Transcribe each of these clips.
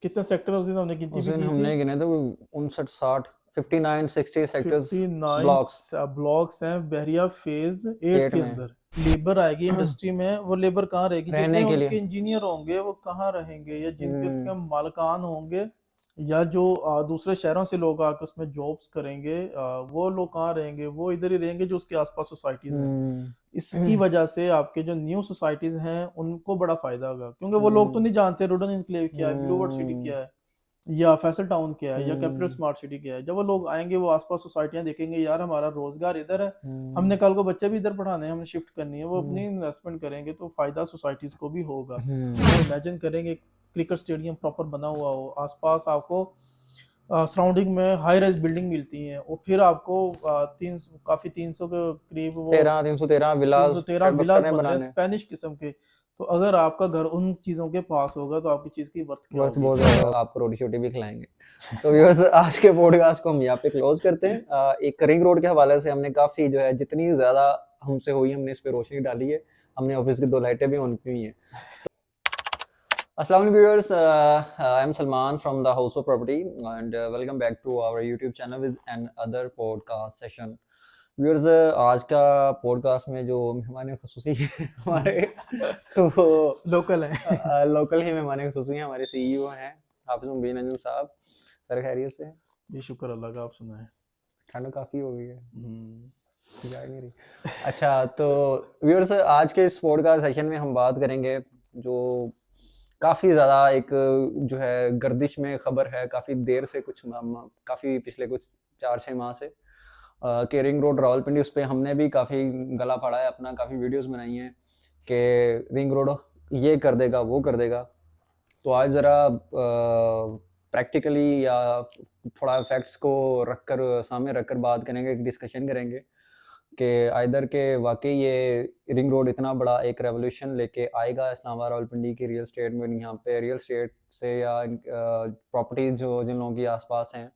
कितने सेक्टर उस दिन हमने गिनती उस भी दिन की थी? हमने गिने थे 59 60 59 60 सेक्टर्स 59 ब्लॉक्स ब्लॉक्स हैं बहरिया फेज 8 8 के में अंदर। लेबर आएगी इंडस्ट्री में, वो लेबर कहाँ रहेगी? जितने रहने के लिए। उनके इंजीनियर होंगे वो कहाँ रहेंगे, या जिनके हम्म उसके मालकान होंगे, या जो दूसरे शहरों से लोग आके उसमें जॉब्स करेंगे, वो लोग कहाँ रहेंगे? वो इधर ही रहेंगे जो उसके आसपास सोसाइटीज हैं। इसकी हम्म वजह से आपके जो न्यू सोसाइटीज हैं उनको बड़ा फायदा होगा, क्योंकि वो लोग तो हम्म नहीं जानते रूडन इनक्लेव क्या है, ब्लू वर्ड सिटी हम्म क्या है, या फैसल टाउन क्या है, या कैपिटल हम्म स्मार्ट सिटी क्या है। जब वो लोग आएंगे वो आसपास सोसाइटियां देखेंगे, यार हमारा रोजगार इधर है, हम्म हमने कल को बच्चे भी इधर पढ़ाने हैं, हमने शिफ्ट करनी है, वो अपनी हम्म इन्वेस्टमेंट करेंगे तो फायदा सोसाइटीज को भी होगा। हम्म और इमेजिन करेंगे क्रिकेट स्टेडियम प्रॉपर बना हुआ हो, आसपास आपको सराउंडिंग में हाई राइज बिल्डिंग मिलती हैं, और फिर आपको काफी 300 के करीब वो 313 विलास 313 शायद विलास बख्तर ने बन रहे हैं बनाने। स्पेनिश किस्म के। तो अगर आपका घर उन चीजों के पास होगा तो आपकी चीज की वर्थ क्या वर्थ होगी? बहुत ज्यादा होगा, आपको रोटी छोटी भी खिलाएंगे। तो व्यूअर्स आज के पॉडकास्ट को हम यहाँ पे क्लोज करते हैं। एक रिंग रोड के हवाले से हमने काफी जो है जितनी ज्यादा हमसे हुई हमने इस पे रोशनी डाली है। हमने ऑफिस की 2 लाइटें भी ऑन की हुई हैं। अस्सलाम वालेकुम viewers, I am Salman from the house of property and welcome back to our YouTube channel with another podcast session. Viewers, आज का पॉडकास्ट में जो मेहमान खुसूसी हमारे वो लोकल है। लोकल ही मेहमान खुसूसी हैं, हमारे सीईओ हैं हाफिज मुबीन अंजुम साहब। सर खैरियत से? ये शुक्र अल्लाह का, आप सुनाए। ठंड काफ़ी हो गई है, हम्म। जा ही नहीं रही। अच्छा, तो व्यूअर्स आज के इस पॉडकास्ट सेशन में हम बात करेंगे जो काफ़ी ज़्यादा एक जो है गर्दिश में खबर है काफ़ी देर से, कुछ काफ़ी पिछले कुछ 4-6 माह से कि रिंग रोड रावलपिंडी, उस पर हमने भी काफ़ी गला फाड़ा है अपना, काफ़ी वीडियोस बनाई हैं कि रिंग रोड ये कर देगा वो कर देगा। तो आज ज़रा प्रैक्टिकली या थोड़ा फैक्ट्स को रखकर सामने रखकर बात करेंगे, एक डिस्कशन करेंगे कि आइदर के वाकई ये रिंग रोड इतना बड़ा एक रेवोल्यूशन लेके आएगा इस्लामाबाद रावलपिंडी की रियल स्टेट में, यहाँ पे रियल स्टेट से या प्रॉपर्टीज जो जिन लोगों के आसपास हैं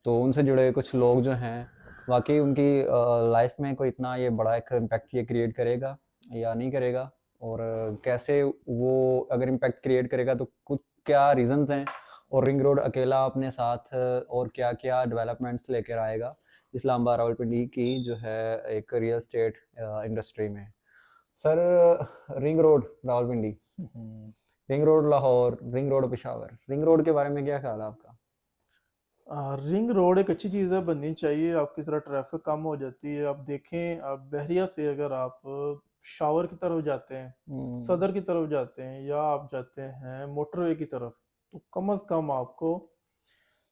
तो उनसे जुड़े कुछ लोग जो हैं वाकई उनकी लाइफ में कोई इतना ये बड़ा एक इम्पैक्ट ये क्रिएट करेगा या नहीं करेगा, और कैसे वो अगर इम्पैक्ट क्रिएट करेगा तो कुछ क्या रीजंस हैं, और रिंग रोड अकेला अपने साथ और क्या क्या डेवलपमेंट्स लेकर आएगा इस्लामाबाद रावलपिंडी की जो है एक रियल स्टेट इंडस्ट्री में। Sir, ring road Rawalpindi, ring road Lahore, ring road Peshawar, ring road के बारे में क्या ख्याल है आपका? रिंग रोड एक अच्छी चीज़ है, बननी चाहिए। आपकी ज़रा ट्रैफिक कम हो जाती है। आप देखें, आप बहरिया से अगर आप शावर की तरफ जाते हैं, हम्म सदर की तरफ जाते हैं, या आप जाते हैं मोटरवे की तरफ, तो कम से कम आपको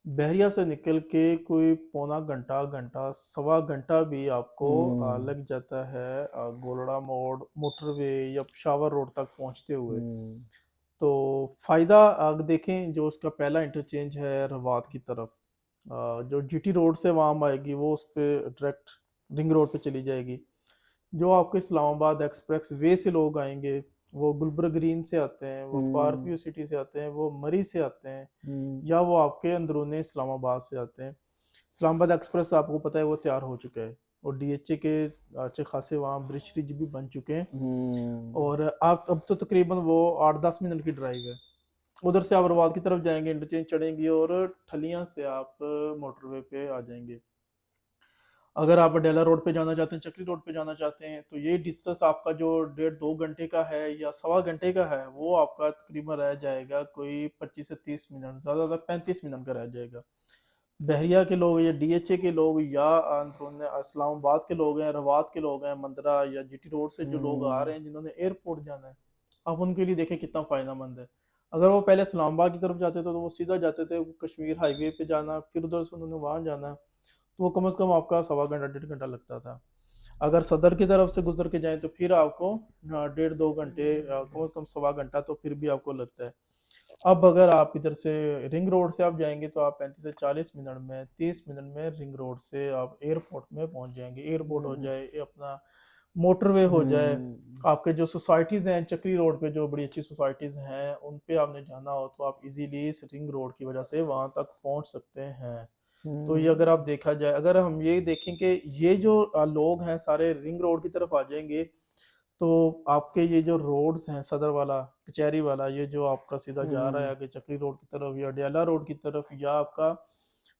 बहरिया से निकल के कोई पौना घंटा, घंटा सवा घंटा भी आपको हम्म लग जाता है गोलड़ा मोड़ मोटरवे या शावर रोड तक पहुंचते हुए। हम्म तो फायदा अगर देखें, जो उसका पहला इंटरचेंज है रवात की तरफ, जो जीटी रोड से वाम आएगी वो उस पर डायरेक्ट रिंग रोड पे चली जाएगी। जो आपके इस्लामाबाद एक्सप्रेस वे से लोग आएंगे, वो गुलबर्ग ग्रीन से आते हैं, वो हम्म पारपीयू सिटी से आते हैं, वो मरी से आते हैं, हम्म या वो आपके अंदरूनी इस्लामाबाद से आते हैं। इस्लामाबाद एक्सप्रेस आपको पता है वो तैयार हो चुका है, और डीएचए के अच्छे खासे वहाँ ब्रिज ब्रिज भी बन चुके हैं। हम्म और आप अब तो तकरीबन वो 8-10 मिनट की ड्राइव है। उधर से आप रवाद की तरफ जाएंगे, इंटरचेंज चढ़ेंगे, और ठलियां से आप मोटरवे पे आ जाएंगे। अगर आप डेला रोड पे जाना चाहते हैं, चक्री रोड पे जाना चाहते हैं, तो ये डिस्टेंस आपका जो 1.5-2 घंटे का है या सवा घंटे का है, वो आपका तकरीबन रह जाएगा कोई 25 से 30 मिनट, ज़्यादा ज़्यादा 35 मिनट का रह जाएगा। बहरिया के लोग या डीएचए के लोग या अंदरून इस्लामाबाद के लोग हैं, रवात के लोग हैं, मंदरा या जीटी रोड से जो लोग आ हम्म रहे हैं जिन्होंने एयरपोर्ट जाना है, आप उनके लिए देखें कितना फ़ायदेमंद है। अगर वो पहले इस्लामाबाद की तरफ जाते थे तो वो सीधा जाते थे कश्मीर हाईवे पे जाना, फिर उधर से उन्होंने वहाँ जाना, तो वो कम से कम आपका सवा घंटा 1.5 घंटा लगता था। अगर सदर की तरफ से गुजर के जाएं तो फिर आपको 1.5-2 घंटे, कम से कम सवा घंटा तो फिर भी आपको लगता है। अब अगर आप इधर से रिंग रोड से आप जाएंगे तो आप 35 से 40 मिनट में, 30 मिनट में रिंग रोड से आप एयरपोर्ट में पहुंच जाएंगे। एयरपोर्ट हो हम्म जाए, ये अपना मोटरवे हो जाए, हम्म आपके जो सोसाइटीज़ हैं चक्री रोड पे, जो बड़ी अच्छी सोसाइटीज़ हैं, उन पे आपने जाना हो तो आप इजीली इस रिंग रोड की वजह से वहां तक पहुंच सकते हैं। तो ये अगर आप देखा जाए, अगर हम ये देखें कि ये जो लोग हैं सारे रिंग रोड की तरफ आ जाएंगे, तो आपके ये जो रोड्स हैं, सदर वाला, कचहरी वाला, ये जो आपका सीधा जा रहा है आगे चक्री रोड की तरफ या डेला रोड की तरफ या आपका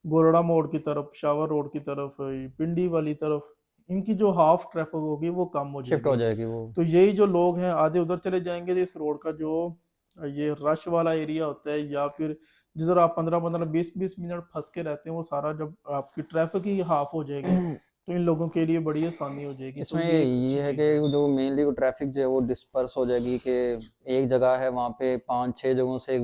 गोलड़ा मोड़ की तरफ, शावर रोड की तरफ, ये पिंडी वाली तरफ, इनकी जो हाफ ट्रैफिक होगी वो कम हो शिफ्ट हो जाएगी। जाएगी वो। तो यही जो लोग हैं आधे उधर चले जाएंगे, तो इस रोड का जो ये रश वाला एरिया होता है या फिर जिधर आप 15-15 20-20 मिनट फंस के रहते हैं, वो सारा जब आपकी ट्रैफिक ही हाफ हो जाएगी, तो इन लोगों के लिए बड़ी आसानी हो जाएगी। तो इसमें ये एक अच्छी ये है चीज़ है। कि जो मेनली वो ट्रैफिक जो है वो डिस्पर्स हो जाएगी, कि एक जगह है वहाँ पे 5-6 जगहों से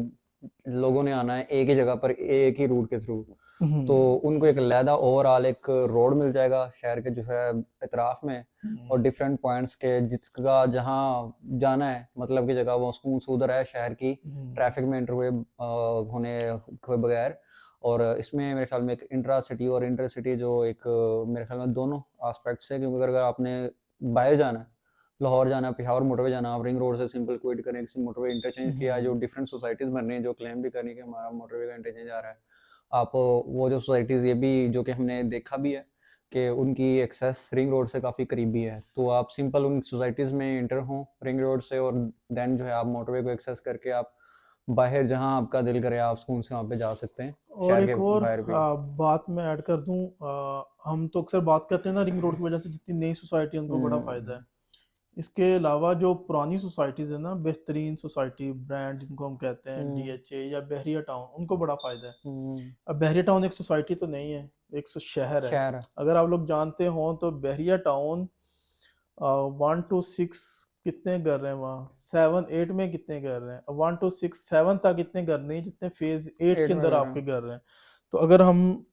लोगों ने आना है एक ही जगह पर एक ही रूट के थ्रू, तो हम्म, उनको एक अलहदा ओवरऑल एक रोड मिल जाएगा शहर के जो है इतराफ में, और हम्म, डिफरेंट पॉइंट्स के जिसका जहाँ जाना है मतलब की जगह वो सुकून से उधर है शहर की हम्म, ट्रैफिक में इंटर हुए होने हुए बगैर। और इसमें मेरे ख्याल में एक इंट्रा सिटी और इंटर सिटी जो एक मेरे ख्याल में दोनों एस्पेक्ट्स है, क्योंकि अगर अगर आपने बाहर जाना है, लाहौर जाना है, पेशावर मोटरवे जाना है, आप रिंग रोड से सिंपल क्विट करें, किसी मोटरवे इंटरचेंज किया है, जो हम्म, डिफरेंट सोसाइटीज बन रही हैं जो क्लेम भी कर रही है कि हमारा मोटरवे का इंटरचेंज आ रहा है, आप वो जो सोसाइटीज़ ये भी जो कि हमने देखा भी है कि उनकी एक्सेस रिंग रोड से काफ़ी करीबी है, तो आप सिंपल उन सोसाइटीज़ में इंटर हों रिंग रोड से, और देन जो है आप मोटरवे को एक्सेस करके आप बाहर जहाँ आपका दिल करे आप सुकून से वहाँ पे जा सकते हैं, और शहर के एक और बाहर भी। बात मैं ऐड कर दूं, हम तो अक्सर बात करते हैं ना रिंग रोड की वजह से जितनी नई सोसाइटी है उनको बड़ा फायदा है। हम्म। इसके अलावा जो पुरानी सोसाइटीज़ है ना, बेहतरीन सोसाइटी ब्रांड जिनको हम कहते हैं, हम्म। डीएचए या बहरिया टाउन, उनको बड़ा फ़ायदा है। हम्म। अब बहरिया टाउन एक सोसाइटी तो नहीं है, एक शहर है। शहर है। अगर आप लोग जानते हो तो बहरिया टाउन 1 to 6 कितने कर रहे हैं वहाँ, 7-8 में कितने कर रहे हैं, 1 to 6-7 तक इतने कर नहीं जितने फेज़ 8 के एट में अंदर कर रहे आपके हैं। कर रहे हैं। तो अगर हम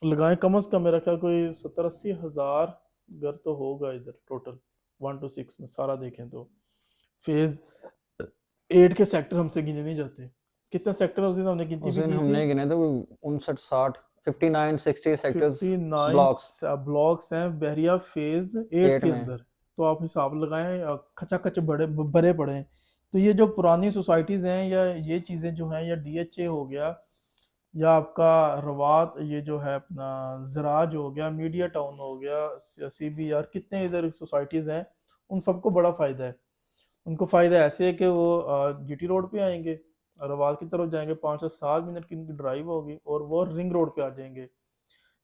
लगाएं कम से कम, मेरा ख्याल कोई 70-80 हज़ार घर तो होगा इधर टोटल, 1 to 6 में सारा देखें तो। फेज़ 8 के सेक्टर हमसे गिने नहीं जाते। कितने सेक्टर है उस दिन हमने गिनती उस भी दिन की थी, हमने गिने थे 59-60, 59-60 सेक्टर्स 59 ब्लॉक्स ब्लॉक्स हैं बहरिया फेज़ 8 एट के में। अंदर। तो आप हिसाब लगाएं, खचाखच बड़े बड़े पड़े हैं। तो ये जो पुरानी सोसाइटीज़ हैं या ये चीज़ें जो हैं, या डीएचए हो गया या आपका रवात, ये जो है अपना ज़राज हो गया, मीडिया टाउन हो गया, सीबीआर, कितने इधर सोसाइटीज़ हैं, उन सबको बड़ा फ़ायदा है। उनको फ़ायदा ऐसे है कि वो जीटी रोड पे आएंगे, रवात की तरफ जाएंगे, 5 से 7 मिनट की इनकी ड्राइव होगी और वो रिंग रोड पे आ जाएंगे।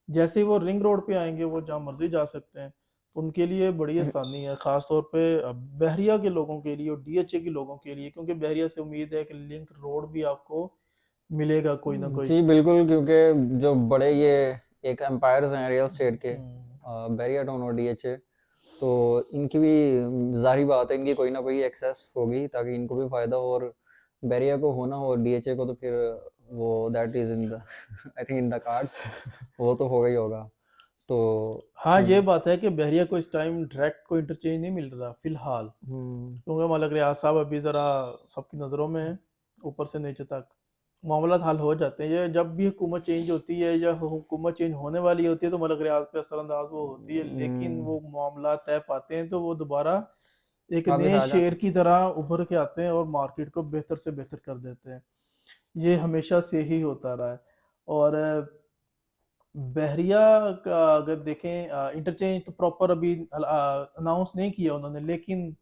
जैसे ही वो रिंग रोड पे आएंगे वो जहाँ मर्जी जा सकते हैं। तो उनके लिए बड़ी आसानी है, ख़ास तौर पे बहरिया के लोगों के लिए और डीएचए के लोगों के लिए, क्योंकि बहरिया से उम्मीद है कि लिंक रोड भी आपको मिलेगा कोई ना कोई। जी बिल्कुल, क्योंकि जो बड़े ये एक एम्पायर्स हैं रियल एस्टेट के, हम्म, बैरिया टाउन और डीएचए, तो इनकी भी जाहिर बात है इनकी कोई ना कोई एक्सेस होगी ताकि इनको भी फायदा हो, और बैरिया को होना हो और डीएचए को तो फिर वो that is in the I think in the cards, वो तो होगा ही होगा। तो हाँ ये बात है कि बहरिया को इस टाइम डायरेक्ट कोई इंटरचेंज नहीं मिल रहा फिलहाल, हम्म। क्योंकि मलक रियाज साहब अभी ज़रा सबकी नज़रों में है, ऊपर से नीचे तक मामला हल हो जाते हैं। ये जब भी हुकूमत चेंज होती है या हुकूमत चेंज होने वाली होती है तो मलक रियाज पे असरअंदाज वो होती है, लेकिन वो मामला तय पाते हैं तो वो दोबारा एक वापस नए आ शेर जाते की तरह उभर के आते हैं और मार्केट को बेहतर से बेहतर कर देते हैं। ये हमेशा से ही होता रहा है। और बहरिया का अगर देखें, इंटरचेंज तो प्रॉपर अभी अनाउंस नहीं किया उन्होंने, लेकिन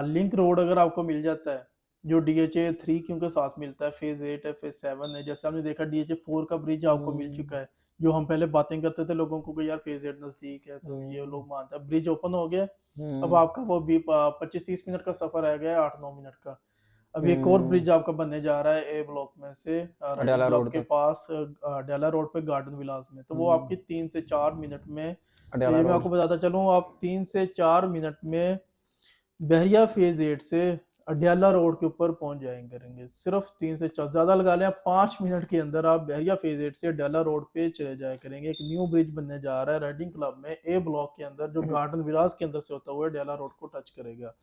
लिंक रोड अगर आपको मिल जाता है, जो DHA 3 क्योंकि साथ मिलता है, फेज़ 8 है, फेज़ 7 है, जैसे हमने देखा DHA 4 का ब्रिज आपको मिल चुका है। जो हम पहले बातें करते थे लोगों को कि यार फेज़ 8 नज़दीक है, तो ये लोग मानते हैं, ब्रिज ओपन हो गया। अब हम्म। आपका वो भी 25-30 मिनट का सफर रह गया है, 8-9 मिनट का। अब एक और हम्म। ब्रिज आपका बनने जा रहा है ए ब्लॉक में से, रेडिंग अडयाला ब्लॉक रोड के तक। पास, डेला रोड पे गार्डन विलास में, तो वो हम्म। आपकी 3 से 4 मिनट में। तो अडयाला ये मैं रोड। आपको बताता चलूँ, आप 3 से 4 मिनट में बहरिया फेज़ 8 से अडयाला रोड के ऊपर पहुंच जाएंगे करेंगे, सिर्फ 3 से 4, ज़्यादा लगा लें आप, 5 मिनट के अंदर आप बहरिया फेज़ 8 से अडयाला रोड पे चले जाया करेंगे। एक न्यू ब्रिज बनने जा रहा है रेडिंग क्लब में ए ब्लॉक के अंदर, जो गार्डन विलास के अंदर से होता हुआ अडयाला रोड को टच करेगा।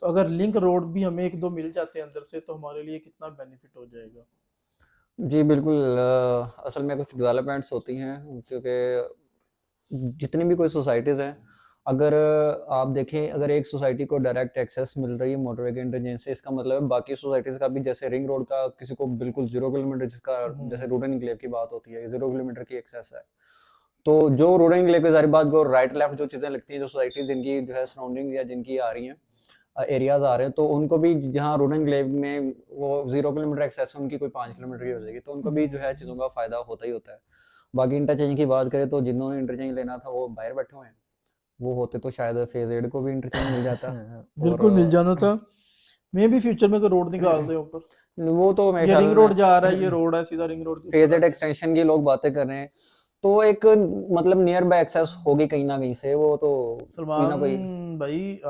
तो अगर लिंक रोड भी हमें 1-2 मिल जाते हैं अंदर से, तो हमारे लिए कितना बेनिफिट हो जाएगा। जी बिल्कुल, असल में कुछ डेवलपमेंट्स होती हैं क्योंकि जितनी भी कोई सोसाइटीज़ हैं, अगर आप देखें, अगर एक सोसाइटी को डायरेक्ट एक्सेस मिल रही है मोटरवे के इंटरचेंज से, इसका मतलब है बाकी सोसाइटीज़ का भी, जैसे रिंग रोड का किसी को बिल्कुल 0 किलोमीटर, जिसका जैसे हम्म, रूरल एन्क्लेव की बात होती है, 0 किलोमीटर की एक्सेस है, तो जो रूरल एन्क्लेव की, जारी बात, वो राइट लेफ्ट जो चीज़ें लगती हैं, जो सोसाइटीज़ जिनकी जो है सराउंडिंग या जिनकी आ रही हैं, एरियाज आ रहे हैं, तो उनको भी जहाँ रूरल एनक्लेव में वो 0 किलोमीटर एक्सेस उनकी कोई 5 किलोमीटर की हो जाएगी, तो उनको भी जो है चीज़ों का फ़ायदा होता ही होता है। बाकी इंटरचेंज की बात करें तो जिन्होंने इंटरचेंज लेना था वो बाहर बैठे हुए हैं, वो होते तो शायद फेज एड को भी इंटरचेंज मिल जाता। और बिल्कुल मिल जाना था। मैं भी फ्यूचर में कोई रोड निकाल दे ऊपर, वो तो मेरे ये ख्याल रिंग रोड जा रहा है, ये में रोड है सीधा रिंग रोड के ऊपर फेज आ एड जाए। एक्सटेंशन की लोग बातें कर रहे हैं, तो एक मतलब नियर बाय एक्सेस होगी कहीं ना कहीं से, वो तो कोई सलमान ना कोई। भाई,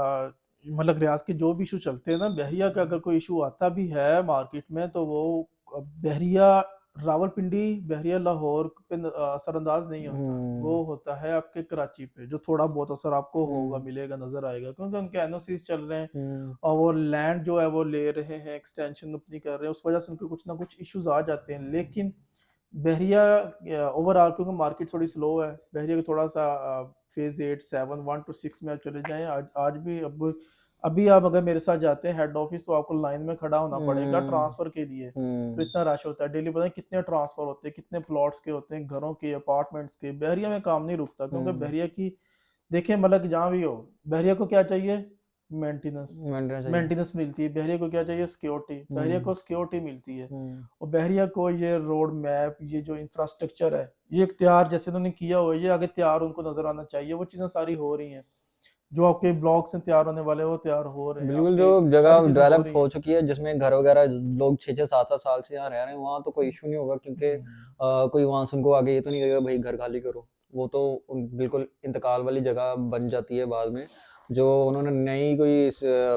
मतलब रियाज के जो भी इशू चलते हैं ना, बहरिया का अगर कोई इशू आता भी है मार्केट में तो वो बहरिया रावलपिंडी, बहरिया लाहौर पे असरअंदाज नहीं होता। वो हम्म होता है आपके कराची पे, जो थोड़ा बहुत असर आपको होगा, हम्म मिलेगा, नजर आएगा, क्योंकि उनके एनओसीज चल रहे हैं हम्म और वो लैंड जो है वो ले रहे हैं, एक्सटेंशन अपनी कर रहे हैं, उस वजह से उनके कुछ ना कुछ इश्यूज आ जाते हैं। लेकिन बहरिया ओवरऑल क्योंकि मार्केट थोड़ी स्लो है, बहरिया को थोड़ा सा फेज 8 7 1 to 6 में आप चले जाएं। आज भी अभी आप अगर मेरे साथ जाते हैं हेड ऑफिस तो आपको लाइन में खड़ा होना पड़ेगा हम्म ट्रांसफर के लिए। तो हम्म इतना रश होता है डेली, पता है कितने ट्रांसफर होते हैं, कितने प्लॉट्स के होते हैं, घरों के, अपार्टमेंट्स के। बहरिया में काम नहीं रुकता, क्योंकि हम्म बहरिया की देखें, मतलब जहाँ भी हो, बहरिया को क्या चाहिए? मेंटेनेंस। मेंटेना चाहिए। मेंटेनेंस मिलती है। बहरिया को क्या चाहिए? सिक्योरिटी। बहरिया हम्म को सिक्योरिटी मिलती है। हम्म और बहरिया को ये रोड मैप, ये जो इंफ्रास्ट्रक्चर है, ये एक तैयार जैसे उन्होंने किया हुआ है, ये आगे तैयार उनको नजर आना चाहिए। वो चीजें सारी हो रही हैं, जो आपके ब्लॉक्स हैं तैयार होने वाले, वो तैयार हो रहे हैं, बिल्कुल, जो आपके सारी जगह चीजें हो डेवलप रही हो हैं। चुकी है जिसमें घर वगैरह लोग 6 6 7 7 साल से यहाँ रह रहे हैं, वहाँ तो कोई इशू नहीं होगा, क्योंकि हम्म, कोई वहां से उनको आगे ये तो नहीं कहेगा भाई घर खाली करो। वो तो बिल्कुल इंतकाल वाली जगह बन जाती है बाद में। जो उन्होंने नई कोई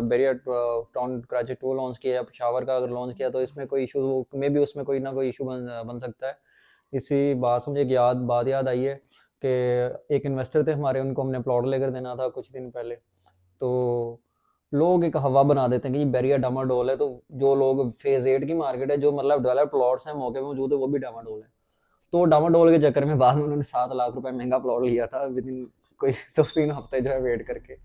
बैरियर टाउन कराची 2 लॉन्च किया या पेशावर का अगर लॉन्च किया, तो इसमें कोई इशू मे भी उसमें कोई ना कोई इशू बन सकता है। इसी बात से मुझे एक बात याद आई है कि एक इन्वेस्टर थे हमारे, उनको हमने प्लॉट लेकर देना था कुछ दिन पहले। तो लोग एक हवा बना देते हैं कि ये बैरियर डामाडोल है, तो जो लोग फेज 8 की मार्केट है, जो मतलब डेवलप प्लॉट्स हैं मौके पे मौजूद है, वो भी डामाडोल है। तो डामाडोल के चक्कर में बाद में उन्होंने 7 लाख रुपए महंगा प्लॉट लिया था विद इन कोई 2 3 हफ्ते जो है वेट करके।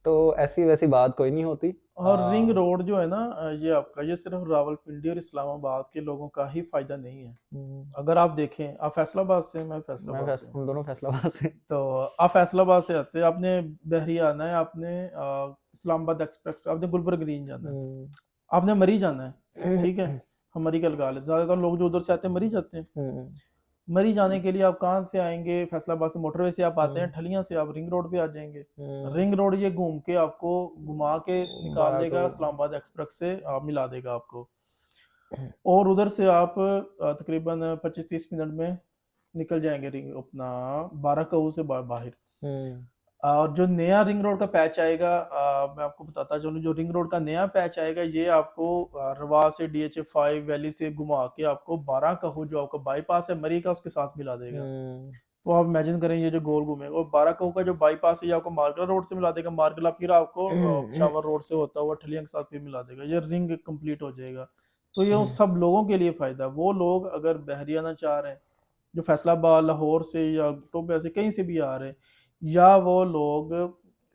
तो ऐसी वैसी बात कोई नहीं होती। और रिंग रोड जो है ना, ये आपका, ये सिर्फ रावलपिंडी और इस्लामाबाद के लोगों का ही फायदा नहीं है। हम्म, अगर आप देखें, आप फैसलाबाद से हैं, मैं फैसलाबाद से हूँ। हम दोनों फैसलाबाद से। तो आप फैसलाबाद से आते हैं, आपने बहरिया आना है, आपने इस्लामाबाद एक्सप्रेस, आपने गुलबर्ग ग्रीन जाना है, हम्म, आपने मरी जाना है। ठीक है, हम्म, हम मरी का लगा लेते, ज्यादातर लोग जो उधर से आते हैं मरी जाते हैं। हम्म, मरी जाने के लिए आप कहाँ से आएंगे? फैसलाबाद से मोटरवे से आप आते हैं, हम्म, ठलियां से आप रिंग रोड पे आ जाएंगे। हम्म, रिंग रोड ये घूम के आपको घुमा के निकाल बारह को। देगा, इस्लामाबाद एक्सप्रेस से मिला देगा आपको। और उधर से आप तकरीबन 25 30 मिनट में निकल जाएंगे रिंग अपना 12 से बाहर। हम्म और जो नया रिंग रोड का पैच आएगा, मैं आपको बताता चलूं, जो रिंग रोड का नया पैच आएगा, ये आपको रवा से DH5 वैली से घुमा के आपको 12 जो आपका बाईपास है मरी का, उसके साथ मिला देगा। हम्म तो आप इमेजिन करें ये जो गोल घूमेगा, और 12 का जो बाईपास है ये आपको मार्गला रोड से मिला देगा, मार्गला फिर आपको पेशावर रोड से होता हुआ ठलिया के साथ फिर मिला देगा, ये रिंग कंप्लीट हो जाएगा। तो ये उन सब लोगों के लिए फायदा है। वो लोग अगर बहरिया ना चाह रहे हैं, जो फैसलाबाद, लाहौर से या टोबे से कहीं से भी आ रहे हैं, या वो लोग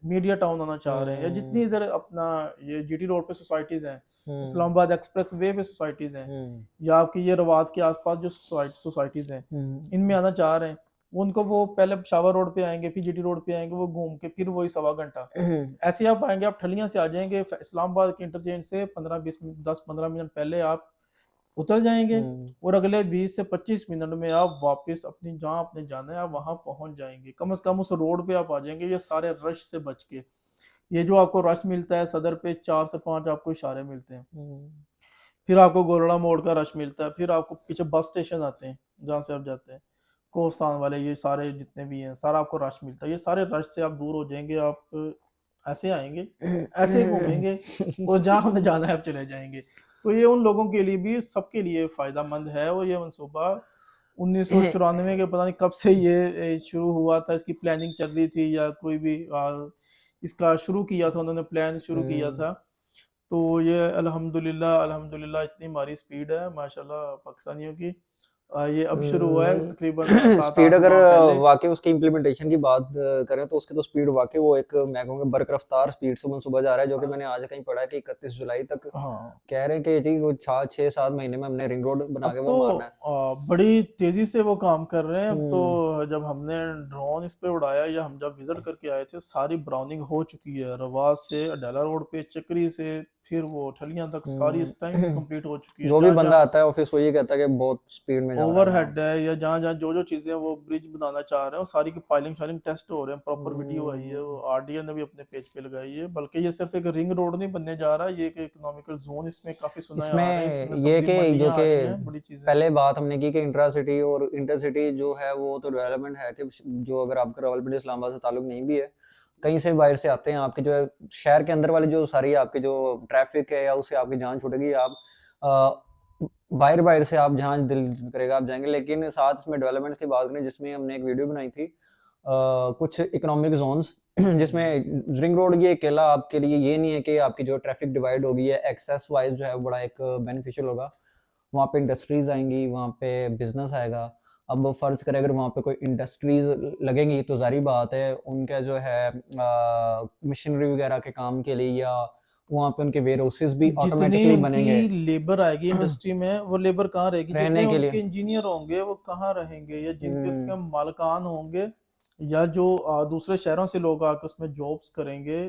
मीडिया टाउन आना चाह रहे हैं, या जितनी हम्म इधर अपना ये GT रोड पे सोसाइटीज हैं, हम्म इस्लामाबाद एक्सप्रेस वे पे सोसाइटीज हैं, हम्म या आपकी ये रवात के आसपास जो सोसाइटीज हैं, इनमें आना चाह रहे हैं, उनको वो पहले पेशावर रोड पे आएंगे, फिर GT रोड पे आएंगे, वो घूम के फिर वही 1.25 घंटा ऐसे ही आप आएंगे। आप ठलियां से आ जाएंगे, इस्लामाबाद के इंटरचेंज से 15 20 मिनट 10 15 मिनट पहले आप उतर जाएंगे, और अगले 20 से 25 मिनट में आप वापस अपनी जहाँ आपने जाना है आप वहां पहुंच जाएंगे। कम से कम उस रोड पे आप आ जाएंगे, ये सारे रश से बच के। ये जो आपको रश मिलता है सदर पे 4 से 5 आपको इशारे मिलते हैं, फिर आपको गोलड़ा मोड़ का रश मिलता है, फिर आपको पीछे बस स्टेशन आते हैं जहाँ से आप जाते हैं, कोस्तान वाले, ये सारे जितने भी हैं, सारा आपको रश मिलता है। ये सारे रश से आप दूर हो जाएंगे, आप ऐसे आएंगे, ऐसे घूमेंगे, और जहाँ हमें जाना है आप चले जाएंगे। तो ये उन लोगों के लिए भी, सबके लिए फायदेमंद है। और ये मनसूबा 1994 के पता नहीं कब से ये शुरू हुआ था, इसकी प्लानिंग चल रही थी, या कोई भी इसका शुरू किया था, उन्होंने प्लान शुरू किया था। तो ये अल्हम्दुलिल्लाह अल्हम्दुलिल्लाह इतनी हमारी स्पीड है माशाल्लाह पाकिस्तानियों की। ये अब शुरू हुआ है तकरीबन 7-8 स्पीड अगर माह पहले। वाकई उसकी इम्प्लीमेंटेशन की बात करें तो उसकी तो स्पीड वाकई वो एक मैं कहूँगा बरक रफ्तार स्पीड सुबह सुबह जा रहा है, जो कि मैंने आज कहीं पढ़ा है कि 31 जुलाई तक हाँ। कह रहे हैं कि जी वो 6-7 महीने में हमने रिंग रोड बना अब के वो तो मारना है। बड़ी तेजी से वो काम कर रहे हैं। अब तो हम्म जब हमने ड्रोन इस पे उड़ाया या हम जब विजिट करके आए थे, सारी ब्राउनिंग हो चुकी है। रवास से अडाला रोड पे, चक्री से फिर वो ठलियां तक सारी इस टाइम हम्म। कंप्लीट हो चुकी है। जो भी जहाँ बंदा जहाँ आता है ऑफिस वो ये कहता है कि बहुत स्पीड में जा रहा है काम। ओवरहेड है या जहाँ जहाँ जो जो चीजें वो ब्रिज बनाना चाह रहे हैं, वो सारी की पाइलिंग शाइलिंग टेस्ट हो रहे हैं। प्रॉपर वीडियो आई है, वो हम्म, आरडीए ने भी अपने पेज पे लगाई है। बल्कि ये सिर्फ एक रिंग रोड नहीं बनने जा रहा, ये एक इकोनॉमिकल जोन इसमें काफी सुना आ रहा है। इसमें इसमें ये सब्जी कि जो मंडियां आ कि रही हैं, बड़ी चीजें। पहले बात हमने की कि इंट्रा सिटी और इंटर सिटी जो है वो तो डेवलपमेंट है कि जो अगर आपका रावलपिंडी इस्लामाबाद से ताल्लुक नहीं भी है, कहीं से भी बाहर से आते हैं आपके जो है शहर के अंदर वाली जो सारी आपकी जो ट्रैफिक है या उससे आपकी जान छूटेगी। आप बाहर बाहर से आप जहाँ दिल करेगा आप जाएंगे। लेकिन साथ इसमें डेवलपमेंट्स की बात करें जिसमें हमने एक वीडियो बनाई थी कुछ इकोनॉमिक जोन्स जिसमें हम्म। रिंग रोड ये अकेला आपके लिए ये नहीं है कि आपकी जो ट्रैफिक डिवाइड होगी है एक्सेस वाइज जो है वो बड़ा एक बेनिफिशियल होगा। वहाँ पे इंडस्ट्रीज आएंगी, वहाँ पे बिजनेस आएगा। अब फर्ज करें अगर वहाँ पे कोई इंडस्ट्रीज लगेंगी तो जारी बात है उनका जो है मशीनरी वगैरह के काम के लिए या वहाँ पे उनके वेयर हाउसेस भी जितनी ऑटोमेटिकली उनकी बनेंगे लेबर आएगी इंडस्ट्री में, वो लेबर कहाँ रहेगी? जितने रहने के लिए। उनके इंजीनियर होंगे वो कहाँ रहेंगे? या जिनके हम्म उसके मालकान होंगे, या जो दूसरे शहरों से लोग आके उसमें जॉब्स करेंगे,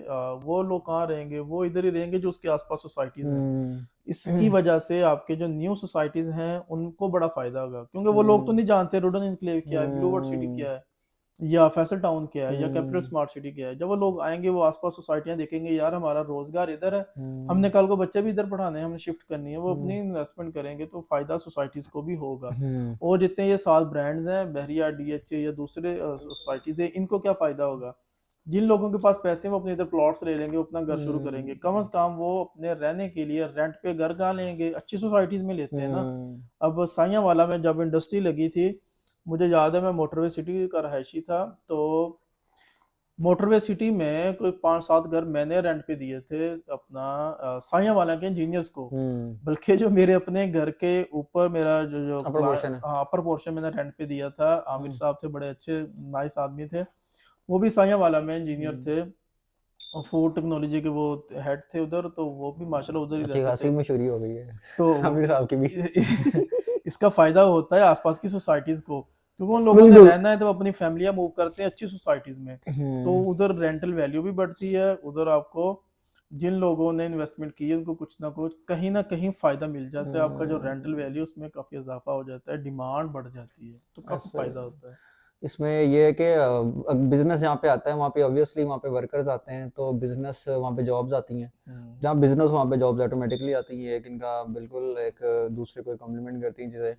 वो लोग कहाँ रहेंगे? वो इधर ही रहेंगे जो उसके आसपास सोसाइटीज हैं। इसकी हम्म वजह से आपके जो न्यू सोसाइटीज हैं उनको बड़ा फायदा होगा, क्योंकि वो लोग तो हम्म नहीं जानते रुडन इनक्लेव क्या है, ब्लू वर्ल्ड सिटी हम्म क्या है, या फैसल टाउन क्या है, या कैपिटल हम्म स्मार्ट सिटी क्या है। जब वो लोग आएंगे, वो आसपास सोसाइटियां देखेंगे, यार हमारा रोजगार इधर है, हमने हम्म कल को बच्चे भी इधर पढ़ाने हैं, हमने शिफ्ट करनी है, वो अपनी हम्म इन्वेस्टमेंट करेंगे तो फायदा सोसाइटीज को भी होगा। हम्म और जितने ये 7 ब्रांड्स हैं, बहरिया, डीएचए या दूसरे सोसाइटीज है, इनको क्या फायदा होगा? जिन लोगों के पास पैसे हैं वो अपने इधर प्लॉट्स ले लेंगे, अपना घर शुरू करेंगे। कम से कम वो अपने रहने के लिए रेंट पे घर कहाँ लेंगे? अच्छी सोसाइटीज में लेते हैं ना। हम्म अब साइयां वाला में जब इंडस्ट्री लगी थी, मुझे याद है मैं मोटरवे सिटी का रहायशी था, तो मोटरवे सिटी में कोई 5-7 घर मैंने रेंट पे दिए थे अपना साइयां वाला के इंजीनियर्स को। हम्म बल्कि जो मेरे अपने घर के ऊपर मेरा जो जो अपर पोर्शन है। अपर पोर्शन मैंने रेंट पे दिया था, आमिर हम्म साहब थे, बड़े अच्छे नाइस आदमी थे। वो भी साइयां वाला में इंजीनियर हम्म थे, और फूड टेक्नोलॉजी के वो हेड थे उधर, तो वो भी माशाल्लाह उधर ही अच्छी रहते खासी थे। मशहूरी हो गई है तो आमिर साहब की भी। इसका फायदा होता है आसपास की सोसाइटीज को, क्योंकि उन लोगों ने बिल्कुल। रहना है तो अपनी फैमिलियां मूव करते हैं अच्छी सोसाइटीज में। तो हम्म उधर रेंटल वैल्यू भी बढ़ती है, उधर आपको जिन लोगों ने इन्वेस्टमेंट की है उनको कुछ ना कहीं फायदा मिल जाता है। आपका जो रेंटल हम्म, वैल्यू उसमें काफी इजाफा हो जाता है, डिमांड बढ़ जाती है, तो काफी ऐसे फायदा होता है। इसमें ये है कि बिजनेस जहाँ पे आता है वहाँ पे ऑब्वियसली वहाँ पे वर्कर्स आते हैं तो बिजनेस वहाँ पे जॉब्स आती हैं। हम्म। जहाँ बिजनेस वहाँ पे जॉब्स ऑटोमेटिकली आती हैं, एक इनका बिल्कुल एक दूसरे को कॉम्प्लीमेंट करती हैं चीज़ें।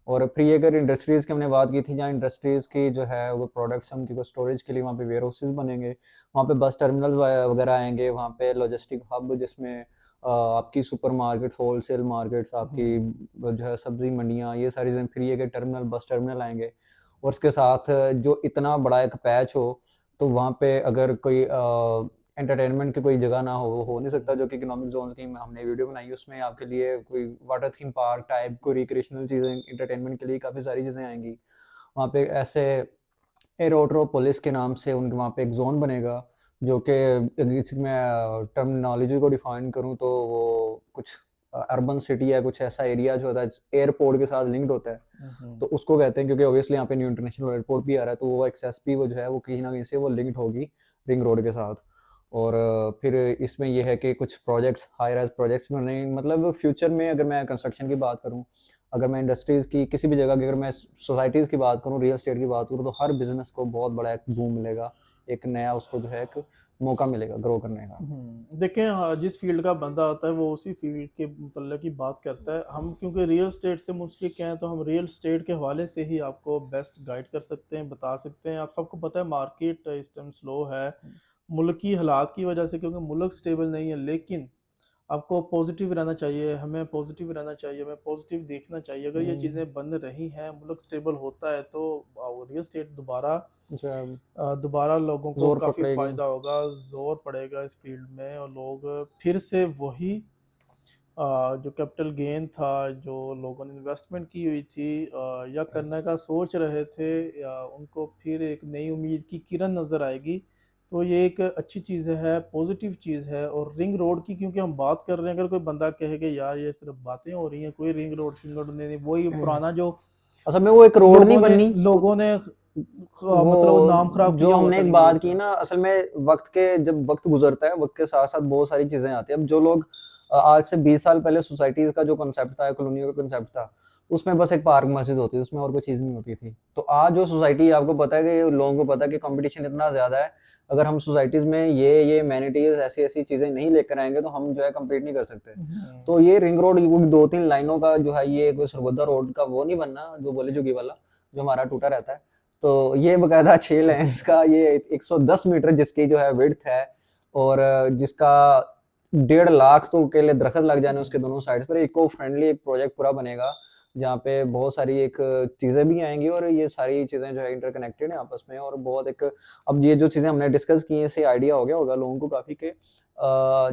और फिर ये अगर इंडस्ट्रीज़ की हमने बात की थी जहाँ इंडस्ट्रीज़ की जो है वो प्रोडक्ट्स उनकी को स्टोरेज के लिए वहाँ पे वेयर हाउसेज बनेंगे, वहाँ पे बस टर्मिनल वगैरह आएंगे, वहाँ पे लॉजिस्टिक हब जिसमें आपकी सुपर मार्केट होलसेल मार्केट्स आपकी हम्म। जो है सब्जी मंडियाँ ये सारी चीज़ें, फिर ये के टर्मिनल बस टर्मिनल आएंगे। और उसके साथ जो इतना बड़ा एक पैच हो तो वहाँ पे अगर कोई एंटरटेनमेंट की कोई जगह ना हो नहीं सकता, जो कि इकोनॉमिक जोन की हमने वीडियो बनाई उसमें आपके लिए कोई वाटर थीम पार्क टाइप कोई रिक्रिएशनल चीज़ें एंटरटेनमेंट के लिए काफ़ी सारी चीज़ें आएंगी। वहाँ पे ऐसे एरोट्रोपोलिस के नाम से उनके वहाँ पे एक जोन बनेगा जो कि इसमें मैं टर्मिनोलॉजी को डिफाइन करूँ तो वो कुछ अर्बन सिटी है, कुछ ऐसा एरिया जो होता है एयरपोर्ट के साथ लिंक्ड होता है हम्म। तो उसको कहते हैं, क्योंकि ऑब्वियसली यहाँ पे न्यू इंटरनेशनल एयरपोर्ट भी आ रहा है तो वो एक्सेस भी वो जो है वो कहीं ना कहीं से वो लिंक्ड होगी रिंग रोड के साथ। और फिर इसमें यह है कि कुछ प्रोजेक्ट्स हाई राइज प्रोजेक्ट्स भी बने, मतलब फ्यूचर में अगर मैं कंस्ट्रक्शन की बात करूँ, अगर मैं इंडस्ट्रीज़ की किसी भी जगह की, अगर मैं सोसाइटीज़ की बात करूँ, रियल एस्टेट की बात करूँ, तो हर बिजनेस को बहुत बड़ा एक बूम मिलेगा, एक नया उसको जो है एक मौका मिलेगा ग्रो करने का। देखें, हाँ, जिस फील्ड का बंदा आता है वो उसी फील्ड के मतलब की बात करता है। हम क्योंकि रियल स्टेट से मुंसलिक हैं, तो हम रियल स्टेट के हवाले से ही आपको बेस्ट गाइड कर सकते हैं, बता सकते हैं। आप सबको पता है मार्केट इस टाइम स्लो है, मुल्क की हालात की वजह से, क्योंकि मुल्क स्टेबल नहीं है। लेकिन आपको पॉजिटिव रहना चाहिए, हमें पॉजिटिव रहना चाहिए, हमें पॉजिटिव देखना चाहिए। अगर ये हम्म, चीज़ें बन रही हैं, मुल्क स्टेबल होता है, तो रियल स्टेट दोबारा जो है दोबारा लोगों को जोर काफ़ी पकड़ेगी। फ़ायदा होगा, ज़ोर पड़ेगा इस फील्ड में, और लोग फिर से वही जो कैपिटल गेन था, जो लोगों ने इन्वेस्टमेंट की हुई थी या करने का सोच रहे थे, या उनको फिर एक नई उम्मीद की किरण नज़र आएगी। तो ये एक अच्छी चीज़ है, पॉजिटिव चीज़ है। और रिंग रोड की क्योंकि हम बात कर रहे हैं, अगर कोई बंदा कहे कि यार ये सिर्फ बातें हो रही हैं, कोई रिंग रोड शिंग रोड नहीं, वही पुराना जो असल में वो एक रोड नहीं बननी, लोगों ने मतलब वो नाम वो खराब जो किया हुआ हमने था एक रिंग रोड बात की का। ना, असल में वक्त के जब वक्त गुजरता है, वक्त के साथ साथ बहुत सारी चीजें आती है। अब जो लोग आज से 20 साल पहले सोसाइटीज का जो कंसेप्ट था, कॉलोनियों का कंसेप्ट था, उसमें बस एक पार्क मस्जिद होती थी, उसमें और कोई चीज नहीं होती थी। तो आज जो सोसाइटी, आपको पता है कि लोगों को पता है कि कंपटीशन इतना ज्यादा है, अगर हम सोसाइटीज में ये एमेनिटीज ऐसी ऐसी चीजें नहीं लेकर आएंगे तो हम जो है कम्पीट नहीं कर सकते। हम्म। तो ये रिंग रोड 2-3 लाइनों का जो है, ये कोई सरगोदा रोड का वो नहीं बनना जो बोले जुगी वाला, जो हमारा टूटा रहता है। तो ये बकायदा 6 लेन्स का, ये 110 मीटर जिसकी जो है विड्थ है, और जिसका 1.5 लाख तो केले दरख्त लग जाने उसके दोनों साइड्स पर, इको फ्रेंडली एक प्रोजेक्ट पूरा बनेगा, जहाँ पे बहुत सारी एक चीजें भी आएंगी, और ये सारी चीजें जो है इंटरकनेक्टेड है आपस में, और बहुत एक, अब ये जो चीजें हमने डिस्कस की हैं, इससे आइडिया हो गया होगा लोगों को काफी के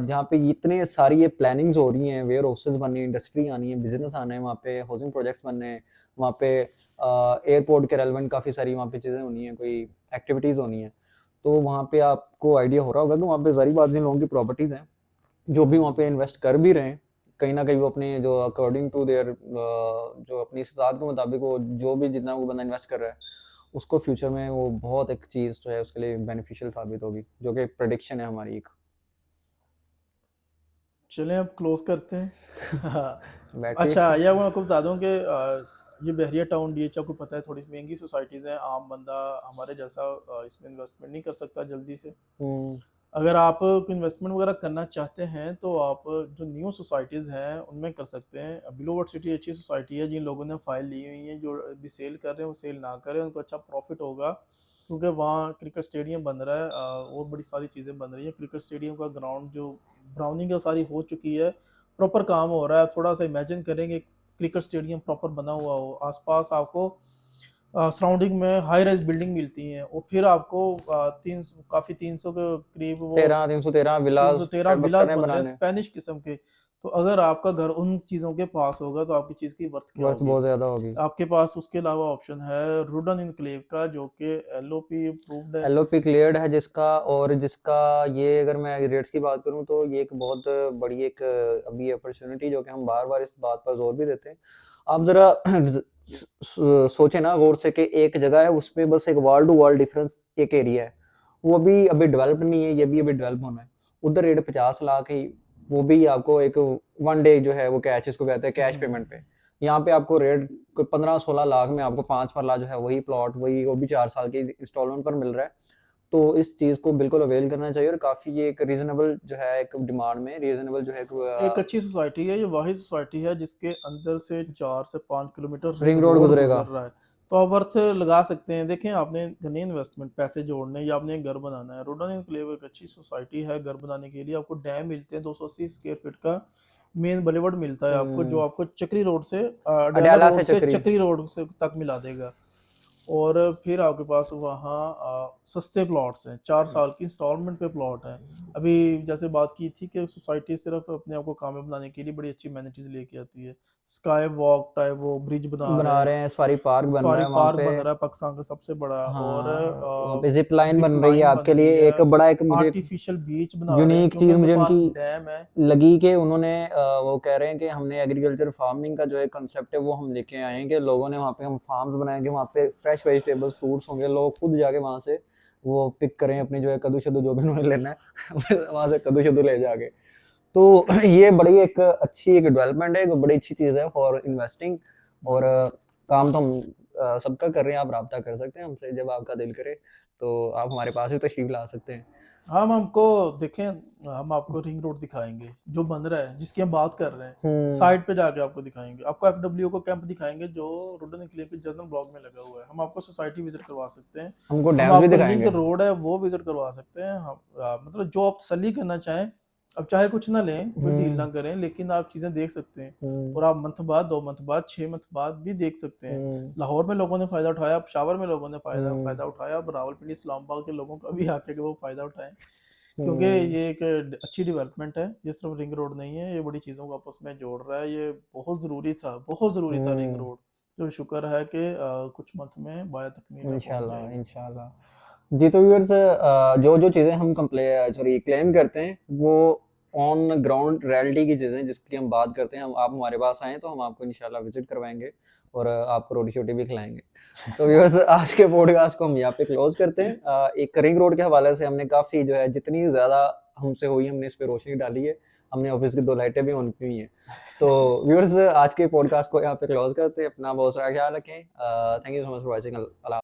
जहाँ पे इतने सारी ये प्लानिंग्स हो रही हैं, वेयर हाउसेज बनने, इंडस्ट्री आनी है, बिजनेस आना है, वहाँ पे हाउसिंग प्रोजेक्ट्स बनने हैं, वहाँ पे एयरपोर्ट के रेलेवेंट काफ़ी सारी वहाँ पे चीज़ें होनी है, कोई एक्टिविटीज़ होनी है। तो वहाँ पे आपको आइडिया हो रहा होगा कि वहाँ पे ज़ाहिर बात है, लोगों की प्रॉपर्टीज़ हैं, जो भी वहाँ पे इन्वेस्ट कर भी रहे हैं, कहीं ना कहीं वो अपने जो अकॉर्डिंग टू देयर जो अपनी इस्तात के मुताबिक वो जो भी जितना वो बंदा इन्वेस्ट कर रहा है, उसको फ्यूचर में वो बहुत एक चीज़ जो है उसके लिए बेनिफिशियल साबित होगी, जो कि एक प्रेडिक्शन है हमारी एक। चलें अब क्लोज करते हैं। बैटरी। अच्छा, या मैं आपको बता दूं कि ये बहरिया टाउन डीएच आपको पता है थोड़ी महंगी सोसाइटीज़ हैं, आम बंदा हमारे जैसा इसमें इन्वेस्टमेंट नहीं कर सकता जल्दी से। हम्म। अगर आप इन्वेस्टमेंट वगैरह करना चाहते हैं तो आप जो न्यू सोसाइटीज़ हैं उनमें कर सकते हैं। बिलो वर्ड सिटी अच्छी सोसाइटी है, जिन लोगों ने फाइल ली हुई है, जो अभी सेल कर रहे हैं वो सेल ना करें, उनको अच्छा प्रॉफिट होगा, क्योंकि वहाँ क्रिकेट स्टेडियम बन रहा है और बड़ी सारी चीज़ें बन रही हैं। क्रिकेट स्टेडियम का ग्राउंड जो ब्राउनिंग है वो सारी हो चुकी है, प्रॉपर काम हो रहा है। थोड़ा सा इमेजिन करेंगे क्रिकेट स्टेडियम प्रॉपर बना हुआ हो, आसपास आपको सराउंडिंग में हाई राइज बिल्डिंग मिलती हैं, और फिर आपको तीन काफ़ी 300 के करीब वो 313 विलास 313 शायद विलास बख्तर हैं बन रहे हैं बनाने। स्पेनिश किस्म के। तो अगर आपका घर उन चीज़ों के पास होगा तो आपकी चीज़ की वर्थ क्या वर्थ होगी। बहुत ज्यादा होगी। आपके पास उसके अलावा ऑप्शन है रुडन इनक्लेव का, जो कि एलओपी अप्रूव्ड है। एलओपी क्लियर्ड है जिसका, और जिसका ये अगर मैं रेट्स की बात करूं तो ये एक बहुत बड़ी एक अभी अपॉर्चुनिटी, जो कि हम बार बार इस बात पर जोर भी देते हैं। आप जरा सोचे ना गौर से कि एक जगह है, उसमें बस एक वॉल टू वॉल डिफरेंस एक एरिया है, वो भी अभी डेवलप नहीं है, ये भी अभी डेवलप होना है। उधर रेट 50 लाख ही, वो भी आपको एक वन डे जो है वो कैश, इसको कहते हैं कैश पेमेंट पे। यहाँ पे आपको रेट कोई 15-16 लाख में आपको 5 मरला जो है वही प्लॉट, वही वो भी 4 साल की इंस्टॉलमेंट पर मिल रहा है। तो इस चीज को बिल्कुल अवेल करना चाहिए, और काफी ये एक रीजनेबल जो है एक डिमांड में, रीजनेबल जो है एक अच्छी सोसाइटी है, ये वाहिद सोसाइटी है जिसके अंदर से 4 से 5 kilometre ring ring road road गुजरेगा। गुजर रहा है। तो आप वर्थ लगा सकते हैं। देखें, आपने घनी इन्वेस्टमेंट पैसे जोड़ने या आपने एक घर बनाना है, रोडन इनक्लेव एक अच्छी सोसाइटी है। घर बनाने के लिए आपको डैम मिलते हैं, 280 स्क्वायर फीट का मेन बलेवर्ड मिलता है आपको, जो आपको चक्री रोड से अडयाला अडयाला रोड से से चक्री। चक्री रोड से तक मिला देगा। और फिर आपके पास वहाँ सस्ते प्लॉट्स हैं, 4 साल की इंस्टॉलमेंट पे प्लॉट है। अभी जैसे बात की थी कि सोसाइटी सिर्फ अपने आप को कामयाब बनाने के लिए बड़ी अच्छी अमेनिटीज लेके आती है। स्काई वॉक टाइप वो ब्रिज बना रहे बना हैं, रहे हैं, सफारी पार्क बन रहा सफारी है वहां पार्क पे। बन रहा है पाकिस्तान का सबसे बड़ा, और हाँ, वहाँ पे जिप लाइन जिप बन रही है लाइन बन आपके रही लिए, है, एक बड़ा एक मुझे आर्टिफिशियल बीच बना रहे हैं यूनिक क्योंकि चीज उनके मुझे पास उनकी डैम है। लगी कि उन्होंने वो कह रहे हैं कि हमने एग्रीकल्चर फार्मिंग का जो एक कंसेप्ट है वो हम लेके आए हैं, कि लोगों ने वहाँ पे हम फार्म्स बनाएंगे, वहाँ पे फ्रेश वेजिटेबल्स फ्रूट्स होंगे, लोग खुद जाके वहाँ से वो पिक करें अपनी जो है कद्दू शद्दू जो भी उन्होंने लेना है वहाँ से कद्दू शद्दू ले जाके। तो ये बड़ी एक अच्छी एक डेवलपमेंट है, एक बड़ी अच्छी चीज़ है फॉर इन्वेस्टिंग। और काम तो हम सबका कर रहे हैं, आप राब्ता कर सकते हैं हमसे जब आपका दिल करे, तो आप हमारे पास भी तशरीफ ला सकते हैं। हम हमको देखें, हम आपको रिंग रोड दिखाएंगे जो बन रहा है, जिसकी हम बात कर रहे हैं। हम्म। साइड पे जाके आपको दिखाएंगे, आपको एफडब्ल्यू को कैंप दिखाएंगे जो रोडन इनक्लेव के जर्नल ब्लॉक में लगा हुआ है। हम आपको सोसाइटी विजिट करवा सकते हैं, हमको हम डैम्स भी आपको लिंक दिखाएंगे। रोड है वो विजिट करवा सकते हैं। हम मतलब जो आप तसल्ली करना चाहें, अब चाहे कुछ ना लें, कोई डील ना हम्म। करें, लेकिन आप चीज़ें देख सकते हैं। हम्म। और आप मंथ बाद, 2 मंथ बाद, 6 मंथ बाद भी देख सकते हैं। हम्म। लाहौर में लोगों ने फ़ायदा उठाया, पेशावर में लोगों ने फ़ायदा हम्म। फ़ायदा उठाया, अब रावलपिंडी इस्लामाबाद के लोगों का भी आके कि वो फ़ायदा उठाएं। क्योंकि हम्म, ये एक अच्छी डेवलपमेंट है, ये सिर्फ रिंग रोड नहीं है, ये बड़ी चीज़ों को आपस में जोड़ रहा है, ये बहुत ज़रूरी था रिंग हम्म, रोड। जो शुक्र है कि कुछ मंथ में बाया तकमील पहुंच इंशाल्लाह जाएगा। इंशाल्लाह। जी तो व्यूअर्स, जो जो चीज़ें हम सॉरी क्लेम करते हैं वो ऑन ग्राउंड रियलिटी की चीज़ें जिसकी हम बात करते हैं, हम आप हमारे पास आएँ तो हम आपको इंशाल्लाह विजिट करवाएंगे और आपको रोटी शोटी भी खिलाएंगे। तो व्यूअर्स, आज के पॉडकास्ट को हम यहाँ पे क्लोज करते हैं। एक रिंग रोड के हवाले से हमने काफ़ी जो है जितनी ज़्यादा हमसे हुई हमने इस पे रोशनी डाली है। हमने ऑफिस की 2 लाइटें भी ऑन की हुई हैं। तो व्यूअर्स, आज के पॉडकास्ट को यहाँ पे क्लोज करते हैं। अपना बहुत सारा ख्याल रखें। Thank you so much for watching. Allah